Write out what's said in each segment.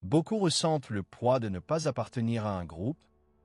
Beaucoup ressentent le poids de ne pas appartenir à un groupe,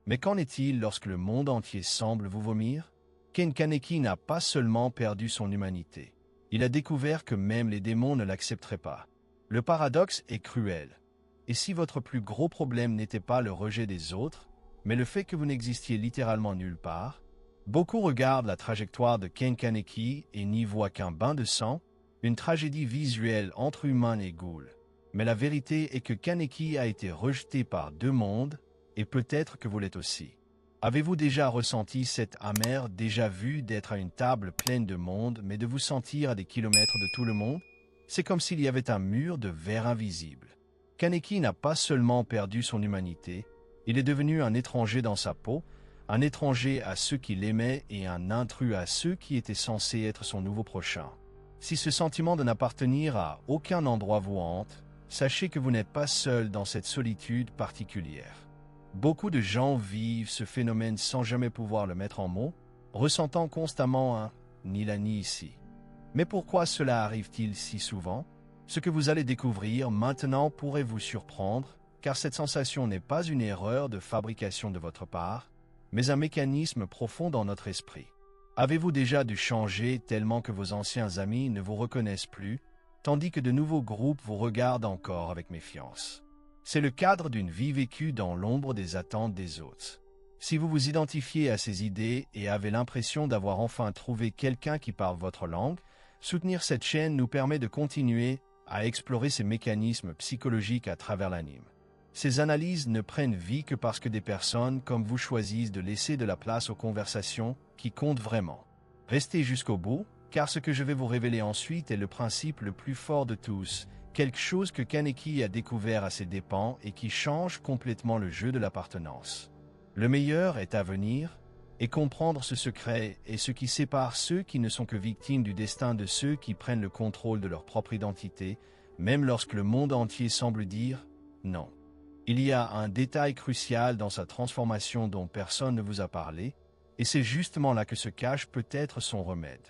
mais qu'en est-il lorsque le monde entier semble vous vomir? Ken Kaneki n'a pas seulement perdu son humanité. Il a découvert que même les démons ne l'accepteraient pas. Le paradoxe est cruel. Et si votre plus gros problème n'était pas le rejet des autres, mais le fait que vous n'existiez littéralement nulle part? Beaucoup regardent la trajectoire de Ken Kaneki et n'y voient qu'un bain de sang, une tragédie visuelle entre humains et ghouls. Mais la vérité est que Kaneki a été rejeté par deux mondes, et peut-être que vous l'êtes aussi. Avez-vous déjà ressenti cette amère déjà-vu d'être à une table pleine de monde, mais de vous sentir à des kilomètres de tout le monde? C'est comme s'il y avait un mur de verre invisible. Kaneki n'a pas seulement perdu son humanité, il est devenu un étranger dans sa peau, un étranger à ceux qui l'aimaient et un intrus à ceux qui étaient censés être son nouveau prochain. Si ce sentiment de n'appartenir à aucun endroit vous hante, sachez que vous n'êtes pas seul dans cette solitude particulière. Beaucoup de gens vivent ce phénomène sans jamais pouvoir le mettre en mots, ressentant constamment un « ni là ni ici ». Mais pourquoi cela arrive-t-il si souvent? Ce que vous allez découvrir maintenant pourrait vous surprendre, car cette sensation n'est pas une erreur de fabrication de votre part, mais un mécanisme profond dans notre esprit. Avez-vous déjà dû changer tellement que vos anciens amis ne vous reconnaissent plus, tandis que de nouveaux groupes vous regardent encore avec méfiance? C'est le cadre d'une vie vécue dans l'ombre des attentes des autres. Si vous vous identifiez à ces idées et avez l'impression d'avoir enfin trouvé quelqu'un qui parle votre langue, soutenir cette chaîne nous permet de continuer à explorer ces mécanismes psychologiques à travers l'anime. Ces analyses ne prennent vie que parce que des personnes comme vous choisissent de laisser de la place aux conversations qui comptent vraiment. Restez jusqu'au bout, car ce que je vais vous révéler ensuite est le principe le plus fort de tous, quelque chose que Kaneki a découvert à ses dépens et qui change complètement le jeu de l'appartenance. Le meilleur est à venir, et comprendre ce secret est ce qui sépare ceux qui ne sont que victimes du destin de ceux qui prennent le contrôle de leur propre identité, même lorsque le monde entier semble dire « non ». Il y a un détail crucial dans sa transformation dont personne ne vous a parlé, et c'est justement là que se cache peut-être son remède.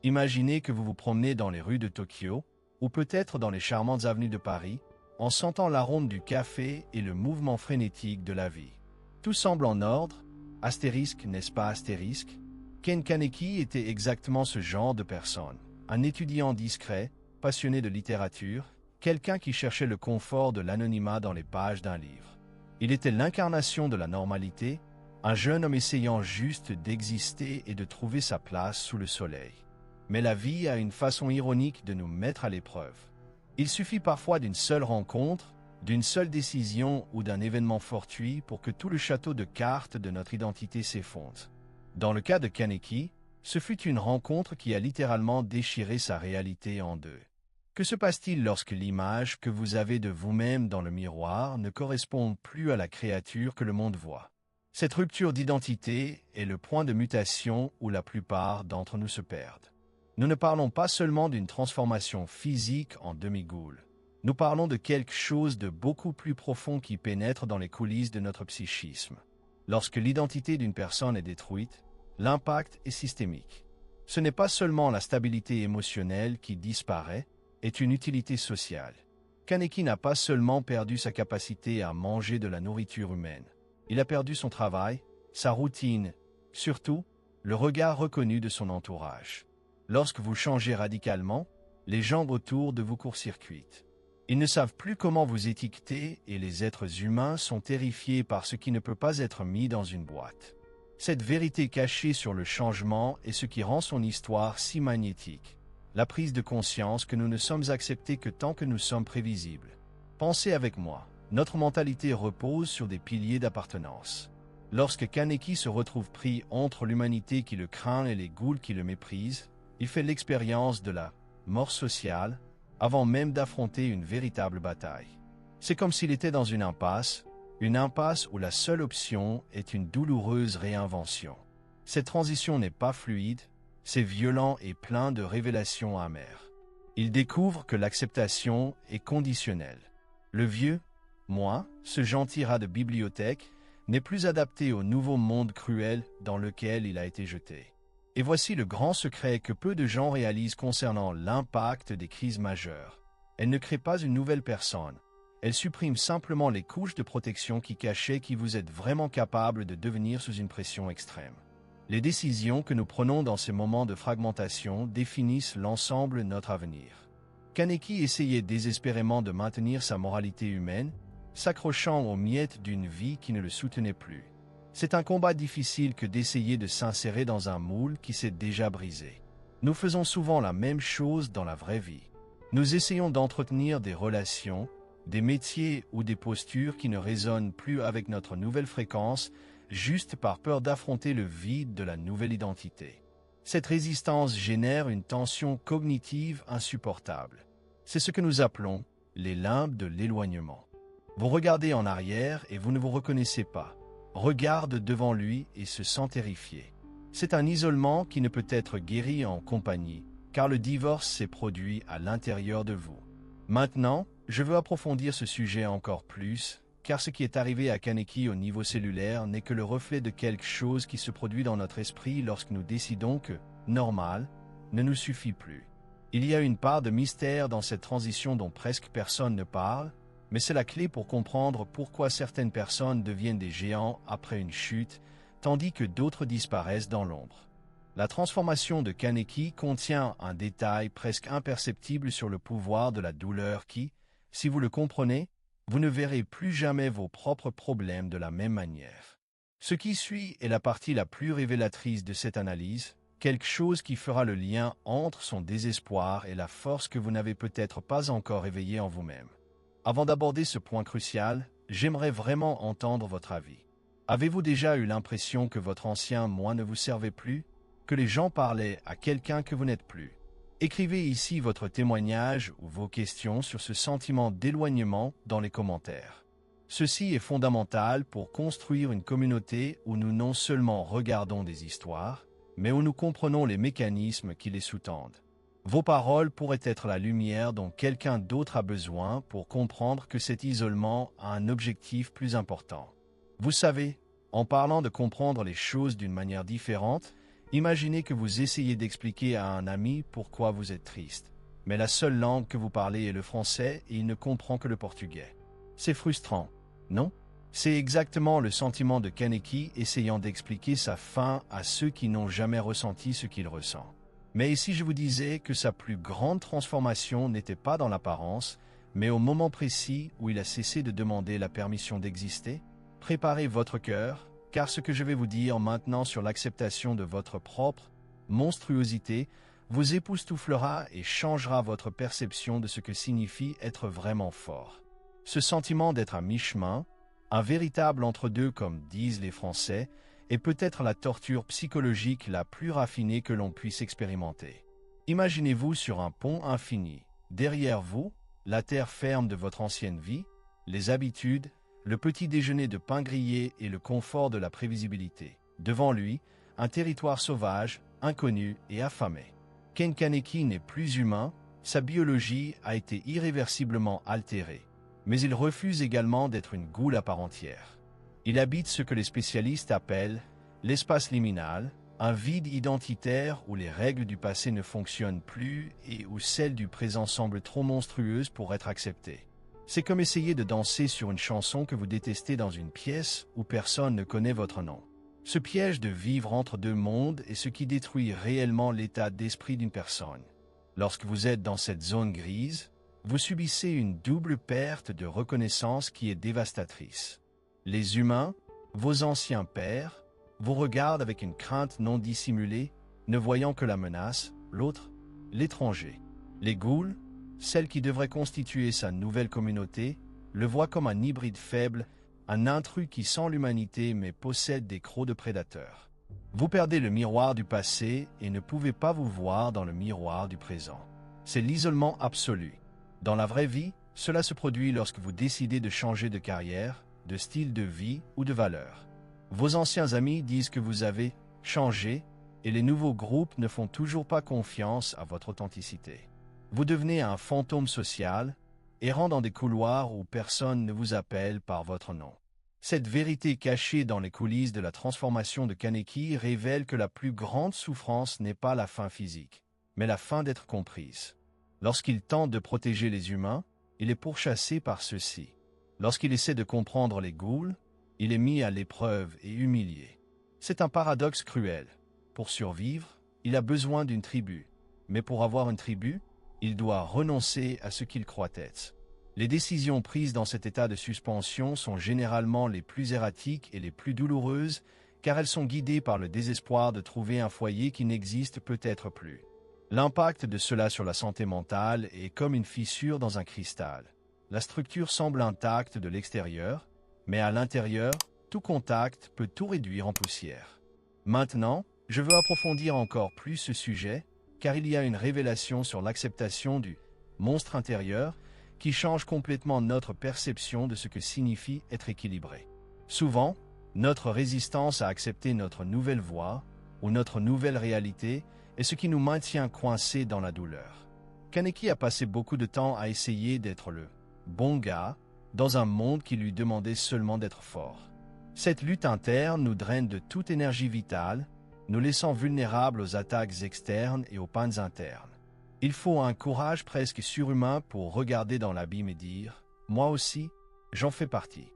Imaginez que vous vous promenez dans les rues de Tokyo, ou peut-être dans les charmantes avenues de Paris, en sentant l'arôme du café et le mouvement frénétique de la vie. Tout semble en ordre, astérisque, n'est-ce pas astérisque? Ken Kaneki était exactement ce genre de personne, un étudiant discret, passionné de littérature, quelqu'un qui cherchait le confort de l'anonymat dans les pages d'un livre. Il était l'incarnation de la normalité, un jeune homme essayant juste d'exister et de trouver sa place sous le soleil. Mais la vie a une façon ironique de nous mettre à l'épreuve. Il suffit parfois d'une seule rencontre, d'une seule décision ou d'un événement fortuit pour que tout le château de cartes de notre identité s'effondre. Dans le cas de Kaneki, ce fut une rencontre qui a littéralement déchiré sa réalité en deux. Que se passe-t-il lorsque l'image que vous avez de vous-même dans le miroir ne correspond plus à la créature que le monde voit? Cette rupture d'identité est le point de mutation où la plupart d'entre nous se perdent. Nous ne parlons pas seulement d'une transformation physique en demi-ghoul. Nous parlons de quelque chose de beaucoup plus profond qui pénètre dans les coulisses de notre psychisme. Lorsque l'identité d'une personne est détruite, l'impact est systémique. Ce n'est pas seulement la stabilité émotionnelle qui disparaît, est une utilité sociale. Kaneki n'a pas seulement perdu sa capacité à manger de la nourriture humaine. Il a perdu son travail, sa routine, surtout, le regard reconnu de son entourage. Lorsque vous changez radicalement, les gens autour de vous court-circuitent. Ils ne savent plus comment vous étiqueter et les êtres humains sont terrifiés par ce qui ne peut pas être mis dans une boîte. Cette vérité cachée sur le changement est ce qui rend son histoire si magnétique. La prise de conscience que nous ne sommes acceptés que tant que nous sommes prévisibles. Pensez avec moi, notre mentalité repose sur des piliers d'appartenance. Lorsque Kaneki se retrouve pris entre l'humanité qui le craint et les ghouls qui le méprisent, il fait l'expérience de la mort sociale avant même d'affronter une véritable bataille. C'est comme s'il était dans une impasse où la seule option est une douloureuse réinvention. Cette transition n'est pas fluide, c'est violent et plein de révélations amères. Il découvre que l'acceptation est conditionnelle. Le vieux, moi, ce gentil rat de bibliothèque, n'est plus adapté au nouveau monde cruel dans lequel il a été jeté. Et voici le grand secret que peu de gens réalisent concernant l'impact des crises majeures. Elles ne créent pas une nouvelle personne, Elle supprime simplement les couches de protection qui cachaient qui vous êtes vraiment capable de devenir sous une pression extrême. Les décisions que nous prenons dans ces moments de fragmentation définissent l'ensemble de notre avenir. Kaneki essayait désespérément de maintenir sa moralité humaine, s'accrochant aux miettes d'une vie qui ne le soutenait plus. C'est un combat difficile que d'essayer de s'insérer dans un moule qui s'est déjà brisé. Nous faisons souvent la même chose dans la vraie vie. Nous essayons d'entretenir des relations, des métiers ou des postures qui ne résonnent plus avec notre nouvelle fréquence, juste par peur d'affronter le vide de la nouvelle identité. Cette résistance génère une tension cognitive insupportable. C'est ce que nous appelons les limbes de l'éloignement. Vous regardez en arrière et vous ne vous reconnaissez pas. Regarde devant lui et se sent terrifié. C'est un isolement qui ne peut être guéri en compagnie, car le divorce s'est produit à l'intérieur de vous. Maintenant, je veux approfondir ce sujet encore plus, car ce qui est arrivé à Kaneki au niveau cellulaire n'est que le reflet de quelque chose qui se produit dans notre esprit lorsque nous décidons que « normal » ne nous suffit plus. Il y a une part de mystère dans cette transition dont presque personne ne parle, mais c'est la clé pour comprendre pourquoi certaines personnes deviennent des géants après une chute, tandis que d'autres disparaissent dans l'ombre. La transformation de Kaneki contient un détail presque imperceptible sur le pouvoir de la douleur qui, si vous le comprenez, vous ne verrez plus jamais vos propres problèmes de la même manière. Ce qui suit est la partie la plus révélatrice de cette analyse, quelque chose qui fera le lien entre son désespoir et la force que vous n'avez peut-être pas encore éveillée en vous-même. Avant d'aborder ce point crucial, j'aimerais vraiment entendre votre avis. Avez-vous déjà eu l'impression que votre ancien moi ne vous servait plus, que les gens parlaient à quelqu'un que vous n'êtes plus? Écrivez ici votre témoignage ou vos questions sur ce sentiment d'éloignement dans les commentaires. Ceci est fondamental pour construire une communauté où nous non seulement regardons des histoires, mais où nous comprenons les mécanismes qui les sous-tendent. Vos paroles pourraient être la lumière dont quelqu'un d'autre a besoin pour comprendre que cet isolement a un objectif plus important. Vous savez, en parlant de comprendre les choses d'une manière différente, imaginez que vous essayez d'expliquer à un ami pourquoi vous êtes triste. Mais la seule langue que vous parlez est le français et il ne comprend que le portugais. C'est frustrant, non? C'est exactement le sentiment de Kaneki essayant d'expliquer sa faim à ceux qui n'ont jamais ressenti ce qu'il ressent. Mais et si je vous disais que sa plus grande transformation n'était pas dans l'apparence, mais au moment précis où il a cessé de demander la permission d'exister? Préparez votre cœur, car ce que je vais vous dire maintenant sur l'acceptation de votre propre monstruosité vous époustouflera et changera votre perception de ce que signifie être vraiment fort. Ce sentiment d'être à mi-chemin, un véritable entre-deux comme disent les Français, est peut-être la torture psychologique la plus raffinée que l'on puisse expérimenter. Imaginez-vous sur un pont infini. Derrière vous, la terre ferme de votre ancienne vie, les habitudes, le petit déjeuner de pain grillé et le confort de la prévisibilité. Devant lui, un territoire sauvage, inconnu et affamé. Ken Kaneki n'est plus humain, sa biologie a été irréversiblement altérée. Mais il refuse également d'être une goule à part entière. Il habite ce que les spécialistes appellent l'espace liminal, un vide identitaire où les règles du passé ne fonctionnent plus et où celles du présent semblent trop monstrueuses pour être acceptées. C'est comme essayer de danser sur une chanson que vous détestez dans une pièce où personne ne connaît votre nom. Ce piège de vivre entre deux mondes est ce qui détruit réellement l'état d'esprit d'une personne. Lorsque vous êtes dans cette zone grise, vous subissez une double perte de reconnaissance qui est dévastatrice. Les humains, vos anciens pères, vous regardent avec une crainte non dissimulée, ne voyant que la menace, l'autre, l'étranger. Les ghouls, celle qui devrait constituer sa nouvelle communauté, le voient comme un hybride faible, un intrus qui sent l'humanité mais possède des crocs de prédateurs. Vous perdez le miroir du passé et ne pouvez pas vous voir dans le miroir du présent. C'est l'isolement absolu. Dans la vraie vie, cela se produit lorsque vous décidez de changer de carrière, de style de vie ou de valeur. Vos anciens amis disent que vous avez changé et les nouveaux groupes ne font toujours pas confiance à votre authenticité. Vous devenez un fantôme social, errant dans des couloirs où personne ne vous appelle par votre nom. Cette vérité cachée dans les coulisses de la transformation de Kaneki révèle que la plus grande souffrance n'est pas la faim physique, mais la faim d'être comprise. Lorsqu'il tente de protéger les humains, il est pourchassé par ceux-ci. Lorsqu'il essaie de comprendre les ghouls, il est mis à l'épreuve et humilié. C'est un paradoxe cruel. Pour survivre, il a besoin d'une tribu. Mais pour avoir une tribu, il doit renoncer à ce qu'il croit être. Les décisions prises dans cet état de suspension sont généralement les plus erratiques et les plus douloureuses, car elles sont guidées par le désespoir de trouver un foyer qui n'existe peut-être plus. L'impact de cela sur la santé mentale est comme une fissure dans un cristal. La structure semble intacte de l'extérieur, mais à l'intérieur, tout contact peut tout réduire en poussière. Maintenant, je veux approfondir encore plus ce sujet, car il y a une révélation sur l'acceptation du monstre intérieur qui change complètement notre perception de ce que signifie être équilibré. Souvent, notre résistance à accepter notre nouvelle voie ou notre nouvelle réalité est ce qui nous maintient coincés dans la douleur. Kaneki a passé beaucoup de temps à essayer d'être le bon gars dans un monde qui lui demandait seulement d'être fort. Cette lutte interne nous draine de toute énergie vitale, nous laissant vulnérables aux attaques externes et aux pannes internes. Il faut un courage presque surhumain pour regarder dans l'abîme et dire « Moi aussi, j'en fais partie ».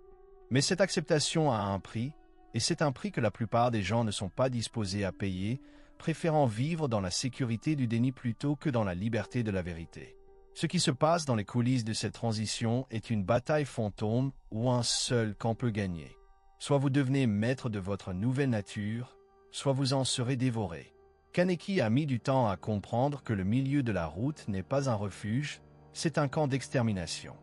Mais cette acceptation a un prix, et c'est un prix que la plupart des gens ne sont pas disposés à payer, préférant vivre dans la sécurité du déni plutôt que dans la liberté de la vérité. Ce qui se passe dans les coulisses de cette transition est une bataille fantôme où un seul camp peut gagner. Soit vous devenez maître de votre nouvelle nature, soit vous en serez dévoré. Kaneki a mis du temps à comprendre que le milieu de la route n'est pas un refuge, c'est un camp d'extermination.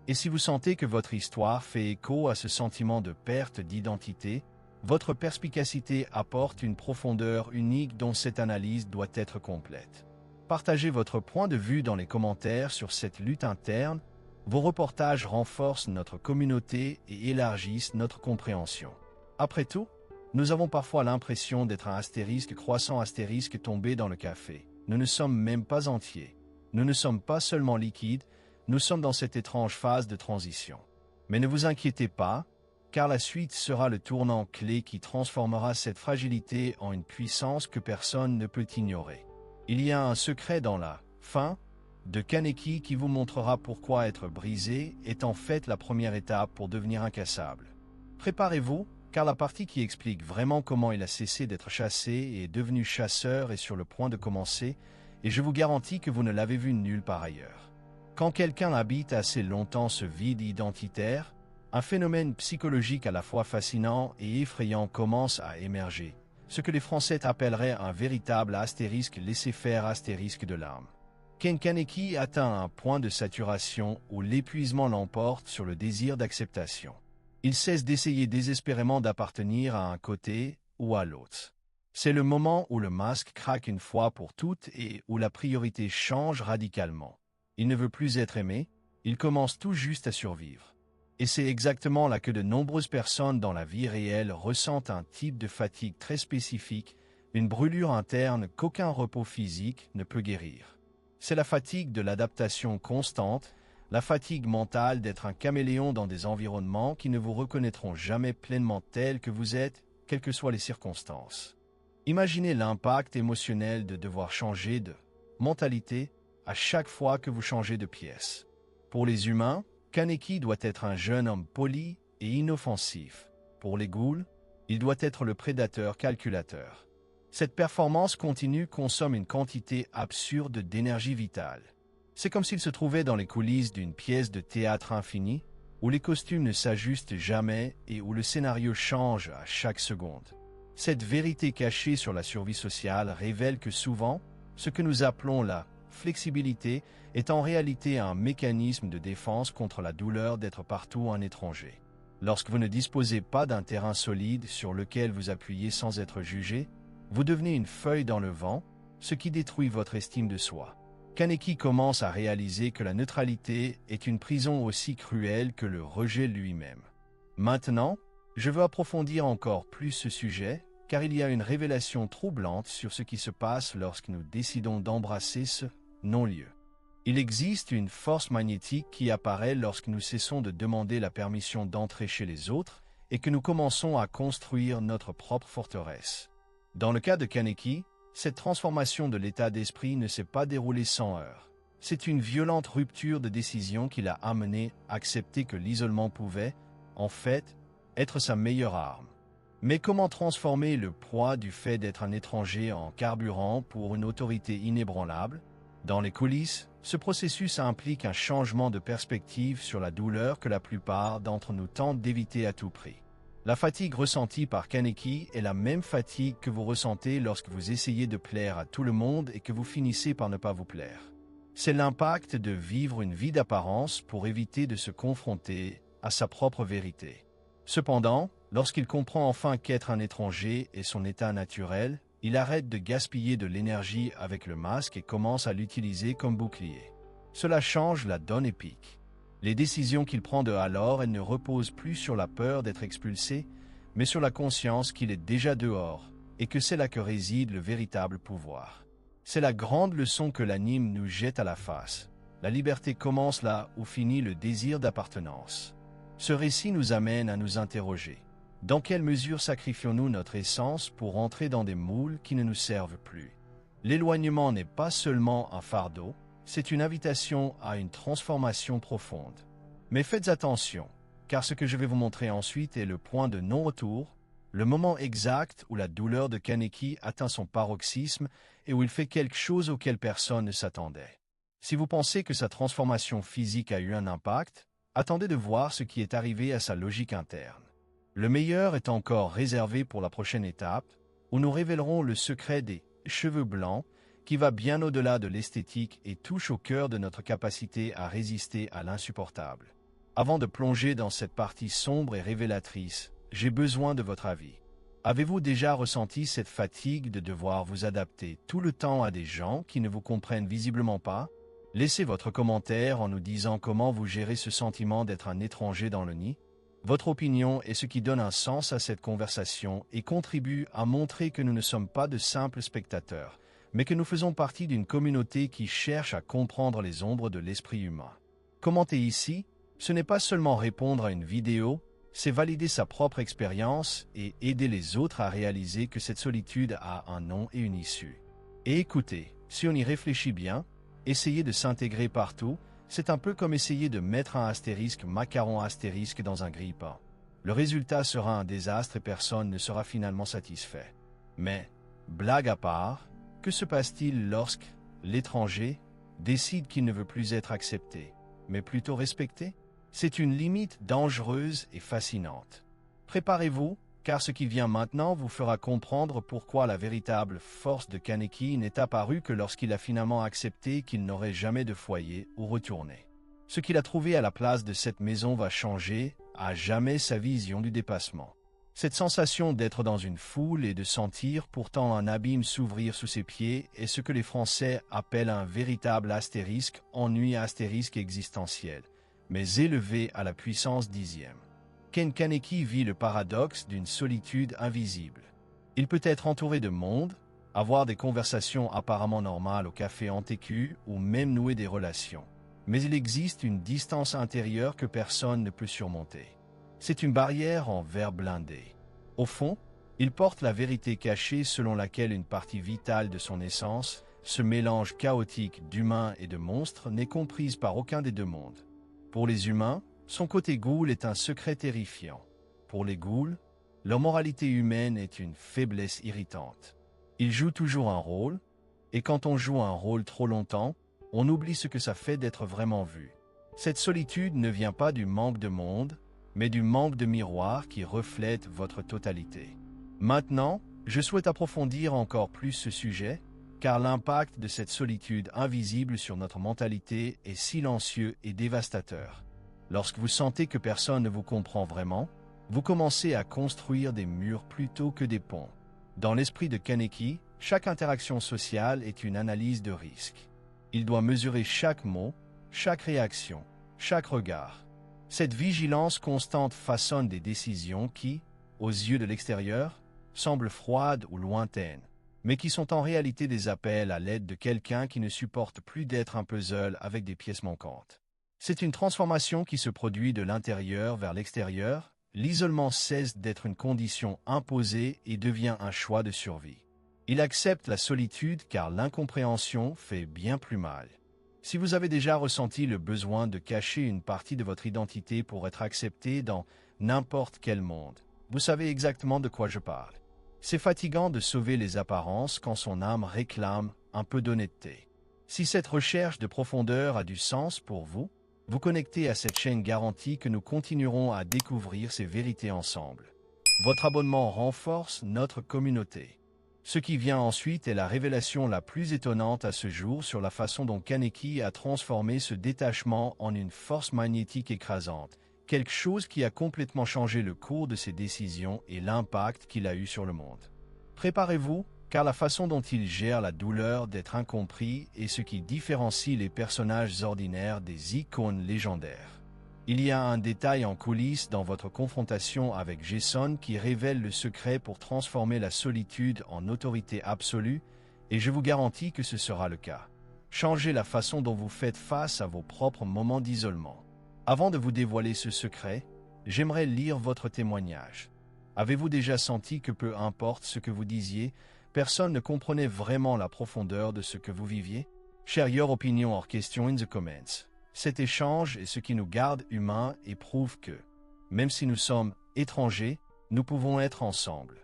Et si vous sentez que votre histoire fait écho à ce sentiment de perte d'identité, votre perspicacité apporte une profondeur unique dont cette analyse doit être complète. Partagez votre point de vue dans les commentaires sur cette lutte interne. Vos reportages renforcent notre communauté et élargissent notre compréhension. Après tout, nous avons parfois l'impression d'être un astérisque croissant astérisque tombé dans le café. Nous ne sommes même pas entiers. Nous ne sommes pas seulement liquides, nous sommes dans cette étrange phase de transition. Mais ne vous inquiétez pas, car la suite sera le tournant clé qui transformera cette fragilité en une puissance que personne ne peut ignorer. Il y a un secret dans la fin de Kaneki qui vous montrera pourquoi être brisé est en fait la première étape pour devenir incassable. Préparez-vous, car la partie qui explique vraiment comment il a cessé d'être chassé et est devenu chasseur est sur le point de commencer, et je vous garantis que vous ne l'avez vu nulle part ailleurs. Quand quelqu'un habite assez longtemps ce vide identitaire, un phénomène psychologique à la fois fascinant et effrayant commence à émerger, ce que les Français appelleraient un véritable astérisque laisser-faire astérisque de l'âme. Kaneki atteint un point de saturation où l'épuisement l'emporte sur le désir d'acceptation. Il cesse d'essayer désespérément d'appartenir à un côté ou à l'autre. C'est le moment où le masque craque une fois pour toutes et où la priorité change radicalement. Il ne veut plus être aimé, il commence tout juste à survivre. Et c'est exactement là que de nombreuses personnes dans la vie réelle ressentent un type de fatigue très spécifique, une brûlure interne qu'aucun repos physique ne peut guérir. C'est la fatigue de l'adaptation constante, la fatigue mentale d'être un caméléon dans des environnements qui ne vous reconnaîtront jamais pleinement tel que vous êtes, quelles que soient les circonstances. Imaginez l'impact émotionnel de devoir changer de mentalité à chaque fois que vous changez de pièce. Pour les humains, Kaneki doit être un jeune homme poli et inoffensif. Pour les ghouls, il doit être le prédateur calculateur. Cette performance continue consomme une quantité absurde d'énergie vitale. C'est comme s'il se trouvait dans les coulisses d'une pièce de théâtre infinie, où les costumes ne s'ajustent jamais et où le scénario change à chaque seconde. Cette vérité cachée sur la survie sociale révèle que souvent, ce que nous appelons la flexibilité est en réalité un mécanisme de défense contre la douleur d'être partout un étranger. Lorsque vous ne disposez pas d'un terrain solide sur lequel vous appuyez sans être jugé, vous devenez une feuille dans le vent, ce qui détruit votre estime de soi. Kaneki commence à réaliser que la neutralité est une prison aussi cruelle que le rejet lui-même. Maintenant, je veux approfondir encore plus ce sujet, car il y a une révélation troublante sur ce qui se passe lorsque nous décidons d'embrasser ce non-lieu. Il existe une force magnétique qui apparaît lorsque nous cessons de demander la permission d'entrer chez les autres et que nous commençons à construire notre propre forteresse. Dans le cas de Kaneki, cette transformation de l'état d'esprit ne s'est pas déroulée sans heurts. C'est une violente rupture de décision qui l'a amené à accepter que l'isolement pouvait, en fait, être sa meilleure arme. Mais comment transformer le poids du fait d'être un étranger en carburant pour une autorité inébranlable? Dans les coulisses, ce processus implique un changement de perspective sur la douleur que la plupart d'entre nous tentent d'éviter à tout prix. La fatigue ressentie par Kaneki est la même fatigue que vous ressentez lorsque vous essayez de plaire à tout le monde et que vous finissez par ne pas vous plaire. C'est l'impact de vivre une vie d'apparence pour éviter de se confronter à sa propre vérité. Cependant, lorsqu'il comprend enfin qu'être un étranger est son état naturel, il arrête de gaspiller de l'énergie avec le masque et commence à l'utiliser comme bouclier. Cela change la donne épique. Les décisions qu'il prend de alors, elles ne reposent plus sur la peur d'être expulsé, mais sur la conscience qu'il est déjà dehors et que c'est là que réside le véritable pouvoir. C'est la grande leçon que l'anime nous jette à la face. La liberté commence là où finit le désir d'appartenance. Ce récit nous amène à nous interroger. Dans quelle mesure sacrifions-nous notre essence pour entrer dans des moules qui ne nous servent plus? L'éloignement n'est pas seulement un fardeau, c'est une invitation à une transformation profonde. Mais faites attention, car ce que je vais vous montrer ensuite est le point de non-retour, le moment exact où la douleur de Kaneki atteint son paroxysme et où il fait quelque chose auquel personne ne s'attendait. Si vous pensez que sa transformation physique a eu un impact, attendez de voir ce qui est arrivé à sa logique interne. Le meilleur est encore réservé pour la prochaine étape, où nous révélerons le secret des cheveux blancs, qui va bien au-delà de l'esthétique et touche au cœur de notre capacité à résister à l'insupportable. Avant de plonger dans cette partie sombre et révélatrice, j'ai besoin de votre avis. Avez-vous déjà ressenti cette fatigue de devoir vous adapter tout le temps à des gens qui ne vous comprennent visiblement pas? Laissez votre commentaire en nous disant comment vous gérez ce sentiment d'être un étranger dans le nid. Votre opinion est ce qui donne un sens à cette conversation et contribue à montrer que nous ne sommes pas de simples spectateurs, mais que nous faisons partie d'une communauté qui cherche à comprendre les ombres de l'esprit humain. Commenter ici, ce n'est pas seulement répondre à une vidéo, c'est valider sa propre expérience et aider les autres à réaliser que cette solitude a un nom et une issue. Et écoutez, si on y réfléchit bien, essayer de s'intégrer partout, c'est un peu comme essayer de mettre un astérisque macaron astérisque dans un grille-pain. Le résultat sera un désastre et personne ne sera finalement satisfait. Mais, blague à part, que se passe-t-il lorsque l'étranger décide qu'il ne veut plus être accepté, mais plutôt respecté? C'est une limite dangereuse et fascinante. Préparez-vous, car ce qui vient maintenant vous fera comprendre pourquoi la véritable force de Kaneki n'est apparue que lorsqu'il a finalement accepté qu'il n'aurait jamais de foyer où retourner. Ce qu'il a trouvé à la place de cette maison va changer à jamais sa vision du dépassement. Cette sensation d'être dans une foule et de sentir pourtant un abîme s'ouvrir sous ses pieds est ce que les Français appellent un véritable astérisque, ennui astérisque existentiel, mais élevé à la puissance dixième. Ken Kaneki vit le paradoxe d'une solitude invisible. Il peut être entouré de monde, avoir des conversations apparemment normales au café en TQ ou même nouer des relations. Mais il existe une distance intérieure que personne ne peut surmonter. C'est une barrière en verre blindé. Au fond, il porte la vérité cachée selon laquelle une partie vitale de son essence, ce mélange chaotique d'humains et de monstres, n'est comprise par aucun des deux mondes. Pour les humains, son côté ghoul est un secret terrifiant. Pour les ghouls, leur moralité humaine est une faiblesse irritante. Ils jouent toujours un rôle, et quand on joue un rôle trop longtemps, on oublie ce que ça fait d'être vraiment vu. Cette solitude ne vient pas du manque de monde, mais du manque de miroir qui reflète votre totalité. Maintenant, je souhaite approfondir encore plus ce sujet, car l'impact de cette solitude invisible sur notre mentalité est silencieux et dévastateur. Lorsque vous sentez que personne ne vous comprend vraiment, vous commencez à construire des murs plutôt que des ponts. Dans l'esprit de Kaneki, chaque interaction sociale est une analyse de risque. Il doit mesurer chaque mot, chaque réaction, chaque regard. Cette vigilance constante façonne des décisions qui, aux yeux de l'extérieur, semblent froides ou lointaines, mais qui sont en réalité des appels à l'aide de quelqu'un qui ne supporte plus d'être un puzzle avec des pièces manquantes. C'est une transformation qui se produit de l'intérieur vers l'extérieur. L'isolement cesse d'être une condition imposée et devient un choix de survie. Il accepte la solitude car l'incompréhension fait bien plus mal. Si vous avez déjà ressenti le besoin de cacher une partie de votre identité pour être accepté dans n'importe quel monde, vous savez exactement de quoi je parle. C'est fatigant de sauver les apparences quand son âme réclame un peu d'honnêteté. Si cette recherche de profondeur a du sens pour vous, vous connectez à cette chaîne garantie que nous continuerons à découvrir ces vérités ensemble. Votre abonnement renforce notre communauté. Ce qui vient ensuite est la révélation la plus étonnante à ce jour sur la façon dont Kaneki a transformé ce détachement en une force magnétique écrasante, quelque chose qui a complètement changé le cours de ses décisions et l'impact qu'il a eu sur le monde. Préparez-vous, car la façon dont il gère la douleur d'être incompris est ce qui différencie les personnages ordinaires des icônes légendaires. Il y a un détail en coulisses dans votre confrontation avec Jason qui révèle le secret pour transformer la solitude en autorité absolue, et je vous garantis que ce sera le cas. Changez la façon dont vous faites face à vos propres moments d'isolement. Avant de vous dévoiler ce secret, j'aimerais lire votre témoignage. Avez-vous déjà senti que peu importe ce que vous disiez, personne ne comprenait vraiment la profondeur de ce que vous viviez? Share your opinion or question in the comments. Cet échange est ce qui nous garde humains et prouve que, même si nous sommes étrangers, nous pouvons être ensemble.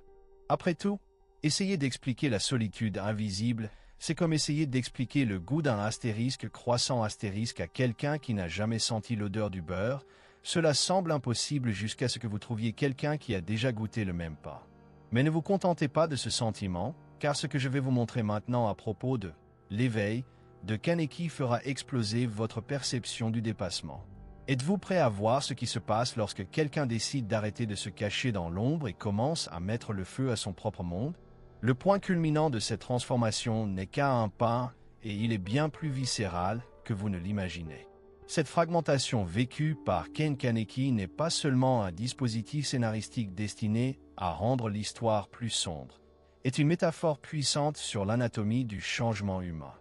Après tout, essayer d'expliquer la solitude invisible, c'est comme essayer d'expliquer le goût d'un astérisque croissant astérisque à quelqu'un qui n'a jamais senti l'odeur du beurre. Cela semble impossible jusqu'à ce que vous trouviez quelqu'un qui a déjà goûté le même pas. Mais ne vous contentez pas de ce sentiment, car ce que je vais vous montrer maintenant à propos de l'éveil de Kaneki fera exploser votre perception du dépassement. Êtes-vous prêt à voir ce qui se passe lorsque quelqu'un décide d'arrêter de se cacher dans l'ombre et commence à mettre le feu à son propre monde? Le point culminant de cette transformation n'est qu'à un pas, et il est bien plus viscéral que vous ne l'imaginez. Cette fragmentation vécue par Ken Kaneki n'est pas seulement un dispositif scénaristique destiné à rendre l'histoire plus sombre, est une métaphore puissante sur l'anatomie du changement humain.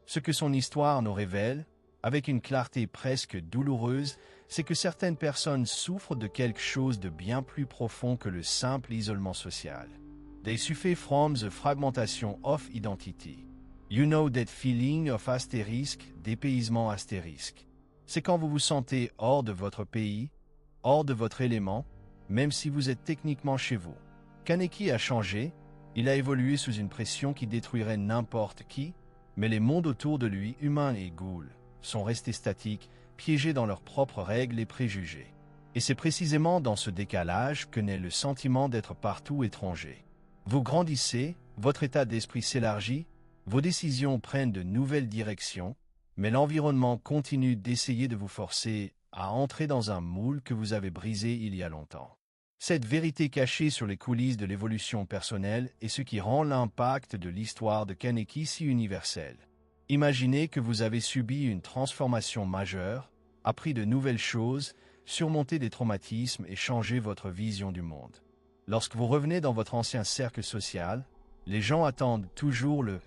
Ce que son histoire nous révèle, avec une clarté presque douloureuse, c'est que certaines personnes souffrent de quelque chose de bien plus profond que le simple isolement social. They suffer from the fragmentation of identity. You know that feeling of astérisque, dépaysement astérisque. C'est quand vous vous sentez hors de votre pays, hors de votre élément, même si vous êtes techniquement chez vous. Kaneki a changé, il a évolué sous une pression qui détruirait n'importe qui, mais les mondes autour de lui, humains et ghouls, sont restés statiques, piégés dans leurs propres règles et préjugés. Et c'est précisément dans ce décalage que naît le sentiment d'être partout étranger. Vous grandissez, votre état d'esprit s'élargit, vos décisions prennent de nouvelles directions, mais l'environnement continue d'essayer de vous forcer à entrer dans un moule que vous avez brisé il y a longtemps. Cette vérité cachée sur les coulisses de l'évolution personnelle est ce qui rend l'impact de l'histoire de Kaneki si universel. Imaginez que vous avez subi une transformation majeure, appris de nouvelles choses, surmonté des traumatismes et changé votre vision du monde. Lorsque vous revenez dans votre ancien cercle social, les gens attendent toujours le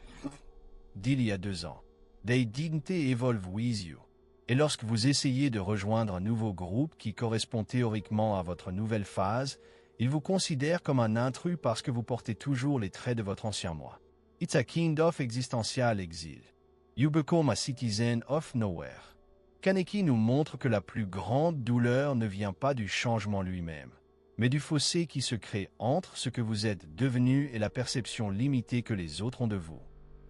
« d'il y a 2 ans ». They didn't evolve with you. Et lorsque vous essayez de rejoindre un nouveau groupe qui correspond théoriquement à votre nouvelle phase, ils vous considèrent comme un intrus parce que vous portez toujours les traits de votre ancien moi. It's a kind of existential exil. You become a citizen of nowhere. Kaneki nous montre que la plus grande douleur ne vient pas du changement lui-même, mais du fossé qui se crée entre ce que vous êtes devenu et la perception limitée que les autres ont de vous.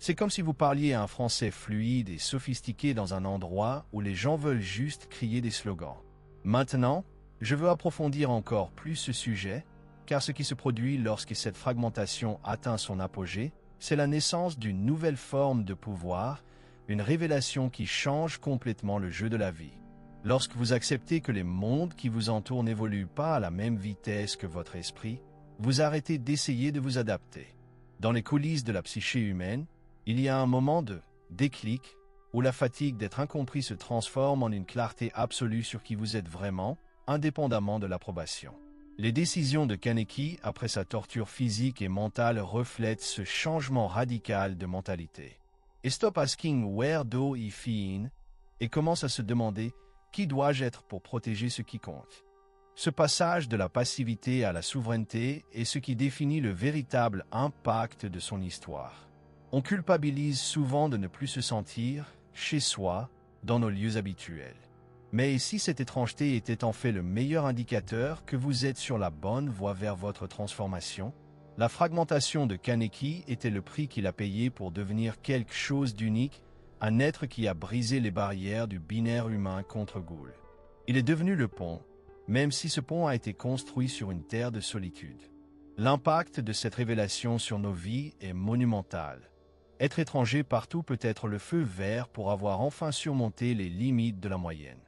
C'est comme si vous parliez un français fluide et sophistiqué dans un endroit où les gens veulent juste crier des slogans. Maintenant, je veux approfondir encore plus ce sujet, car ce qui se produit lorsque cette fragmentation atteint son apogée, c'est la naissance d'une nouvelle forme de pouvoir, une révélation qui change complètement le jeu de la vie. Lorsque vous acceptez que les mondes qui vous entourent n'évoluent pas à la même vitesse que votre esprit, vous arrêtez d'essayer de vous adapter. Dans les coulisses de la psyché humaine, il y a un moment de déclic où la fatigue d'être incompris se transforme en une clarté absolue sur qui vous êtes vraiment, indépendamment de l'approbation. Les décisions de Kaneki après sa torture physique et mentale reflètent ce changement radical de mentalité. Et stop asking where do I fit in et commence à se demander qui dois-je être pour protéger ce qui compte. Ce passage de la passivité à la souveraineté est ce qui définit le véritable impact de son histoire. On culpabilise souvent de ne plus se sentir, chez soi, dans nos lieux habituels. Mais si cette étrangeté était en fait le meilleur indicateur que vous êtes sur la bonne voie vers votre transformation, la fragmentation de Kaneki était le prix qu'il a payé pour devenir quelque chose d'unique, un être qui a brisé les barrières du binaire humain contre Ghoul. Il est devenu le pont, même si ce pont a été construit sur une terre de solitude. L'impact de cette révélation sur nos vies est monumental. Être étranger partout peut être le feu vert pour avoir enfin surmonté les limites de la moyenne.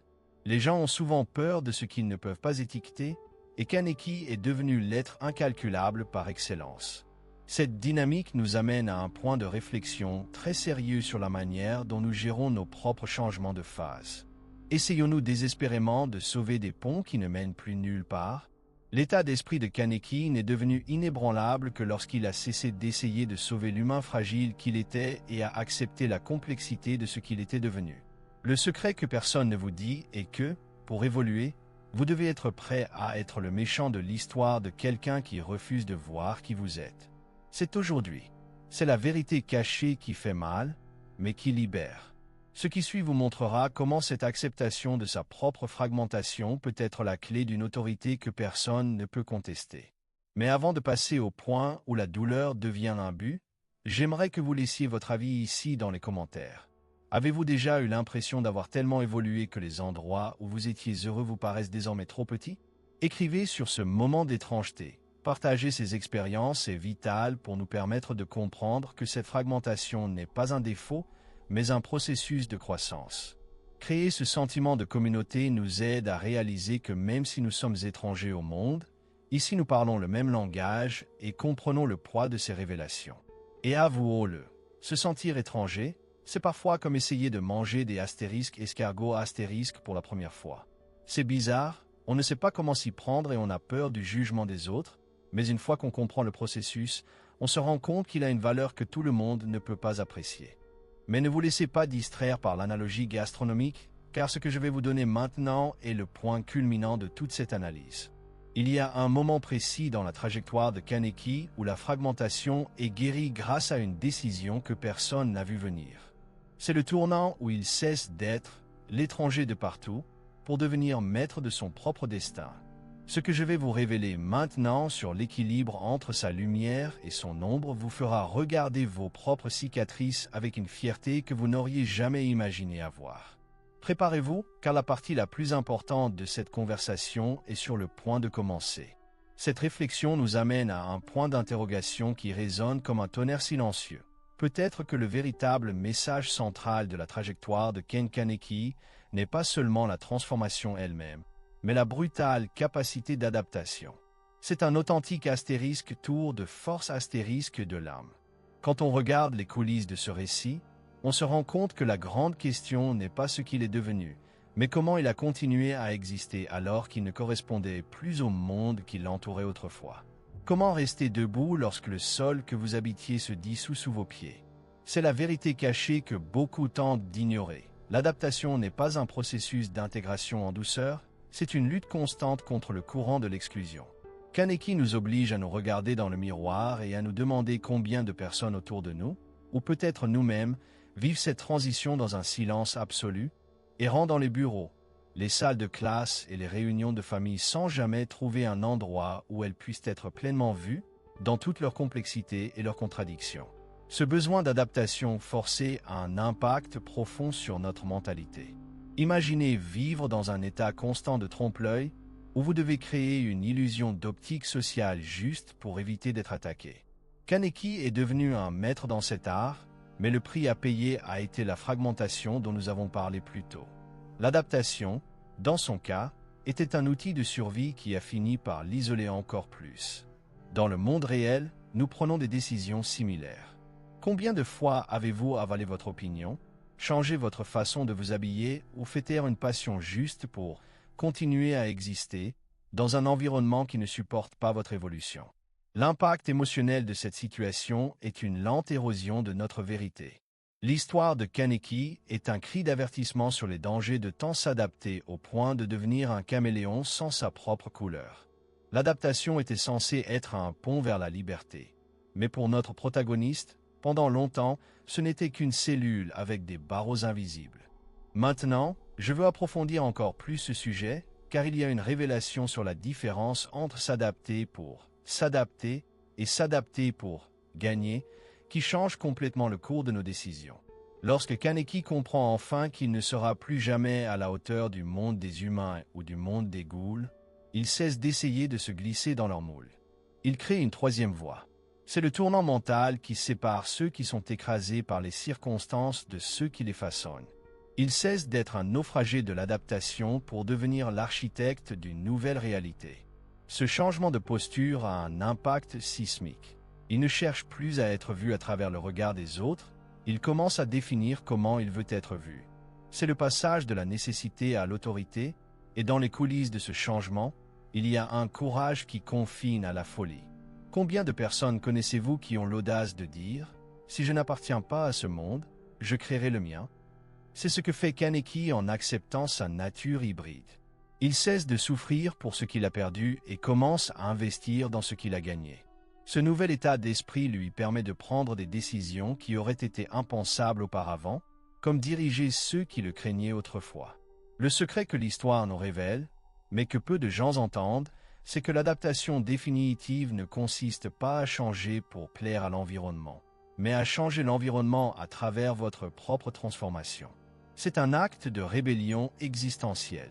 Les gens ont souvent peur de ce qu'ils ne peuvent pas étiqueter, et Kaneki est devenu l'être incalculable par excellence. Cette dynamique nous amène à un point de réflexion très sérieux sur la manière dont nous gérons nos propres changements de phase. Essayons-nous désespérément de sauver des ponts qui ne mènent plus nulle part? L'état d'esprit de Kaneki n'est devenu inébranlable que lorsqu'il a cessé d'essayer de sauver l'humain fragile qu'il était et a accepté la complexité de ce qu'il était devenu. Le secret que personne ne vous dit est que, pour évoluer, vous devez être prêt à être le méchant de l'histoire de quelqu'un qui refuse de voir qui vous êtes. C'est aujourd'hui. C'est la vérité cachée qui fait mal, mais qui libère. Ce qui suit vous montrera comment cette acceptation de sa propre fragmentation peut être la clé d'une autorité que personne ne peut contester. Mais avant de passer au point où la douleur devient un but, j'aimerais que vous laissiez votre avis ici dans les commentaires. Avez-vous déjà eu l'impression d'avoir tellement évolué que les endroits où vous étiez heureux vous paraissent désormais trop petits? Écrivez sur ce moment d'étrangeté. Partager ces expériences est vital pour nous permettre de comprendre que cette fragmentation n'est pas un défaut, mais un processus de croissance. Créer ce sentiment de communauté nous aide à réaliser que même si nous sommes étrangers au monde, ici nous parlons le même langage et comprenons le poids de ces révélations. Et avouons-le, se sentir étranger, c'est parfois comme essayer de manger des escargots pour la première fois. C'est bizarre, on ne sait pas comment s'y prendre et on a peur du jugement des autres, mais une fois qu'on comprend le processus, on se rend compte qu'il a une valeur que tout le monde ne peut pas apprécier. Mais ne vous laissez pas distraire par l'analogie gastronomique, car ce que je vais vous donner maintenant est le point culminant de toute cette analyse. Il y a un moment précis dans la trajectoire de Kaneki où la fragmentation est guérie grâce à une décision que personne n'a vu venir. C'est le tournant où il cesse d'être l'étranger de partout pour devenir maître de son propre destin. Ce que je vais vous révéler maintenant sur l'équilibre entre sa lumière et son ombre vous fera regarder vos propres cicatrices avec une fierté que vous n'auriez jamais imaginé avoir. Préparez-vous, car la partie la plus importante de cette conversation est sur le point de commencer. Cette réflexion nous amène à un point d'interrogation qui résonne comme un tonnerre silencieux. Peut-être que le véritable message central de la trajectoire de Ken Kaneki n'est pas seulement la transformation elle-même, mais la brutale capacité d'adaptation. C'est un authentique tour de force de l'âme. Quand on regarde les coulisses de ce récit, on se rend compte que la grande question n'est pas ce qu'il est devenu, mais comment il a continué à exister alors qu'il ne correspondait plus au monde qui l'entourait autrefois. Comment rester debout lorsque le sol que vous habitiez se dissout sous vos pieds? C'est la vérité cachée que beaucoup tentent d'ignorer. L'adaptation n'est pas un processus d'intégration en douceur, c'est une lutte constante contre le courant de l'exclusion. Kaneki nous oblige à nous regarder dans le miroir et à nous demander combien de personnes autour de nous, ou peut-être nous-mêmes, vivent cette transition dans un silence absolu, errant dans les bureaux, les salles de classe et les réunions de famille sans jamais trouver un endroit où elles puissent être pleinement vues, dans toute leur complexité et leurs contradictions. Ce besoin d'adaptation forcée a un impact profond sur notre mentalité. Imaginez vivre dans un état constant de trompe-l'œil, où vous devez créer une illusion d'optique sociale juste pour éviter d'être attaqué. Kaneki est devenu un maître dans cet art, mais le prix à payer a été la fragmentation dont nous avons parlé plus tôt. L'adaptation, dans son cas, était un outil de survie qui a fini par l'isoler encore plus. Dans le monde réel, nous prenons des décisions similaires. Combien de fois avez-vous avalé votre opinion, changé votre façon de vous habiller ou fait taire une passion juste pour continuer à exister dans un environnement qui ne supporte pas votre évolution? L'impact émotionnel de cette situation est une lente érosion de notre vérité. L'histoire de Kaneki est un cri d'avertissement sur les dangers de tant s'adapter au point de devenir un caméléon sans sa propre couleur. L'adaptation était censée être un pont vers la liberté. Mais pour notre protagoniste, Pendant longtemps, ce n'était qu'une cellule avec des barreaux invisibles. Maintenant, je veux approfondir encore plus ce sujet, car il y a une révélation sur la différence entre s'adapter pour s'adapter et s'adapter pour gagner, qui change complètement le cours de nos décisions. Lorsque Kaneki comprend enfin qu'il ne sera plus jamais à la hauteur du monde des humains ou du monde des ghouls, il cesse d'essayer de se glisser dans leur moule. Il crée une troisième voie. C'est le tournant mental qui sépare ceux qui sont écrasés par les circonstances de ceux qui les façonnent. Il cesse d'être un naufragé de l'adaptation pour devenir l'architecte d'une nouvelle réalité. Ce changement de posture a un impact sismique. Il ne cherche plus à être vu à travers le regard des autres, il commence à définir comment il veut être vu. C'est le passage de la nécessité à l'autorité, et dans les coulisses de ce changement, il y a un courage qui confine à la folie. Combien de personnes connaissez-vous qui ont l'audace de dire « Si je n'appartiens pas à ce monde, je créerai le mien » C'est ce que fait Kaneki en acceptant sa nature hybride. Il cesse de souffrir pour ce qu'il a perdu et commence à investir dans ce qu'il a gagné. Ce nouvel état d'esprit lui permet de prendre des décisions qui auraient été impensables auparavant, comme diriger ceux qui le craignaient autrefois. Le secret que l'histoire nous révèle, mais que peu de gens entendent, c'est que l'adaptation définitive ne consiste pas à changer pour plaire à l'environnement, mais à changer l'environnement à travers votre propre transformation. C'est un acte de rébellion existentielle.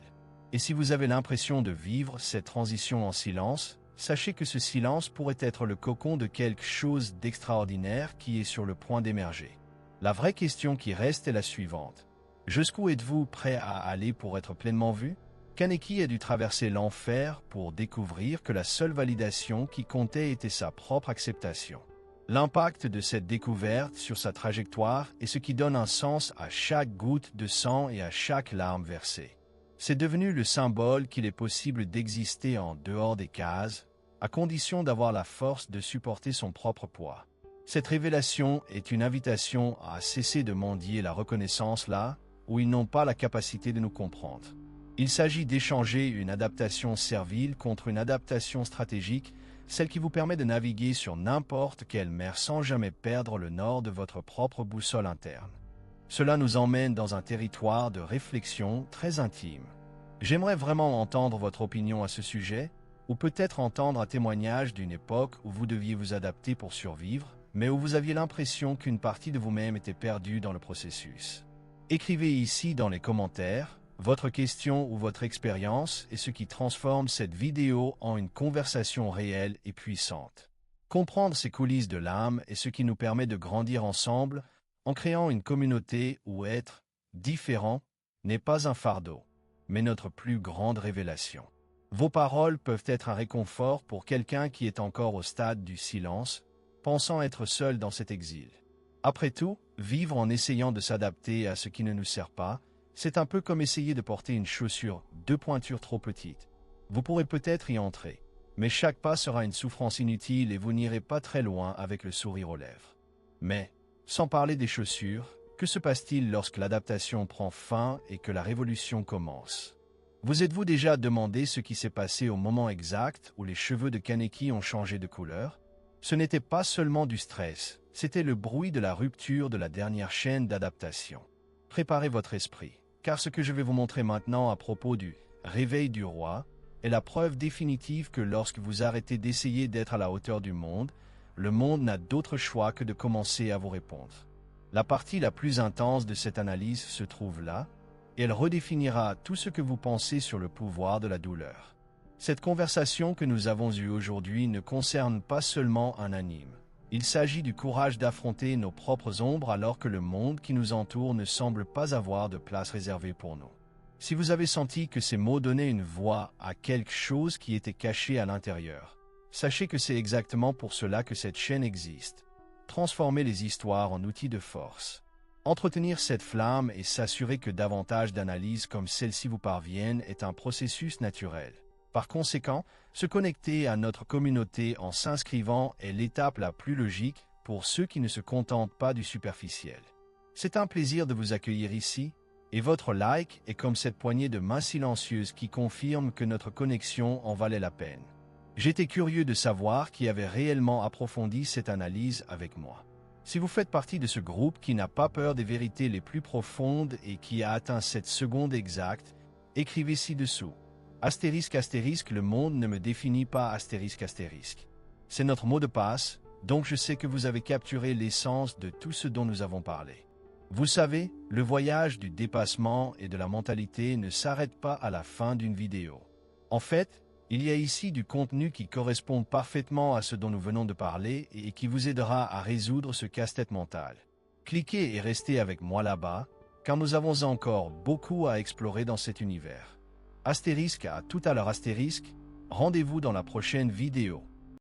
Et si vous avez l'impression de vivre cette transition en silence, sachez que ce silence pourrait être le cocon de quelque chose d'extraordinaire qui est sur le point d'émerger. La vraie question qui reste est la suivante. Jusqu'où êtes-vous prêt à aller pour être pleinement vu? Kaneki a dû traverser l'enfer pour découvrir que la seule validation qui comptait était sa propre acceptation. L'impact de cette découverte sur sa trajectoire est ce qui donne un sens à chaque goutte de sang et à chaque larme versée. C'est devenu le symbole qu'il est possible d'exister en dehors des cases, à condition d'avoir la force de supporter son propre poids. Cette révélation est une invitation à cesser de mendier la reconnaissance là où ils n'ont pas la capacité de nous comprendre. Il s'agit d'échanger une adaptation servile contre une adaptation stratégique, celle qui vous permet de naviguer sur n'importe quelle mer sans jamais perdre le nord de votre propre boussole interne. Cela nous emmène dans un territoire de réflexion très intime. J'aimerais vraiment entendre votre opinion à ce sujet, ou peut-être entendre un témoignage d'une époque où vous deviez vous adapter pour survivre, mais où vous aviez l'impression qu'une partie de vous-même était perdue dans le processus. Écrivez ici dans les commentaires votre question ou votre expérience est ce qui transforme cette vidéo en une conversation réelle et puissante. Comprendre ces coulisses de l'âme est ce qui nous permet de grandir ensemble en créant une communauté où être différent n'est pas un fardeau, mais notre plus grande révélation. Vos paroles peuvent être un réconfort pour quelqu'un qui est encore au stade du silence, pensant être seul dans cet exil. Après tout, vivre en essayant de s'adapter à ce qui ne nous sert pas, c'est un peu comme essayer de porter une chaussure de pointure trop petite. Vous pourrez peut-être y entrer, mais chaque pas sera une souffrance inutile et vous n'irez pas très loin avec le sourire aux lèvres. Mais, sans parler des chaussures, que se passe-t-il lorsque l'adaptation prend fin et que la révolution commence? Vous êtes-vous déjà demandé ce qui s'est passé au moment exact où les cheveux de Kaneki ont changé de couleur? Ce n'était pas seulement du stress, c'était le bruit de la rupture de la dernière chaîne d'adaptation. Préparez votre esprit, car ce que je vais vous montrer maintenant à propos du réveil du roi est la preuve définitive que lorsque vous arrêtez d'essayer d'être à la hauteur du monde, le monde n'a d'autre choix que de commencer à vous répondre. La partie la plus intense de cette analyse se trouve là, et elle redéfinira tout ce que vous pensez sur le pouvoir de la douleur. Cette conversation que nous avons eue aujourd'hui ne concerne pas seulement un anime. Il s'agit du courage d'affronter nos propres ombres alors que le monde qui nous entoure ne semble pas avoir de place réservée pour nous. Si vous avez senti que ces mots donnaient une voix à quelque chose qui était caché à l'intérieur, sachez que c'est exactement pour cela que cette chaîne existe. Transformer les histoires en outils de force. Entretenir cette flamme et s'assurer que davantage d'analyses comme celle-ci vous parviennent est un processus naturel. Par conséquent, se connecter à notre communauté en s'inscrivant est l'étape la plus logique pour ceux qui ne se contentent pas du superficiel. C'est un plaisir de vous accueillir ici, et votre like est comme cette poignée de main silencieuse qui confirme que notre connexion en valait la peine. J'étais curieux de savoir qui avait réellement approfondi cette analyse avec moi. Si vous faites partie de ce groupe qui n'a pas peur des vérités les plus profondes et qui a atteint cette seconde exacte, écrivez ci-dessous. Astérisque astérisque, le monde ne me définit pas astérisque astérisque. C'est notre mot de passe, donc je sais que vous avez capturé l'essence de tout ce dont nous avons parlé. Vous savez, le voyage du dépassement et de la mentalité ne s'arrête pas à la fin d'une vidéo. En fait, il y a ici du contenu qui correspond parfaitement à ce dont nous venons de parler et qui vous aidera à résoudre ce casse-tête mental. Cliquez et restez avec moi là-bas, car nous avons encore beaucoup à explorer dans cet univers. Astérisque à tout à l'heure astérisque, rendez-vous dans la prochaine vidéo.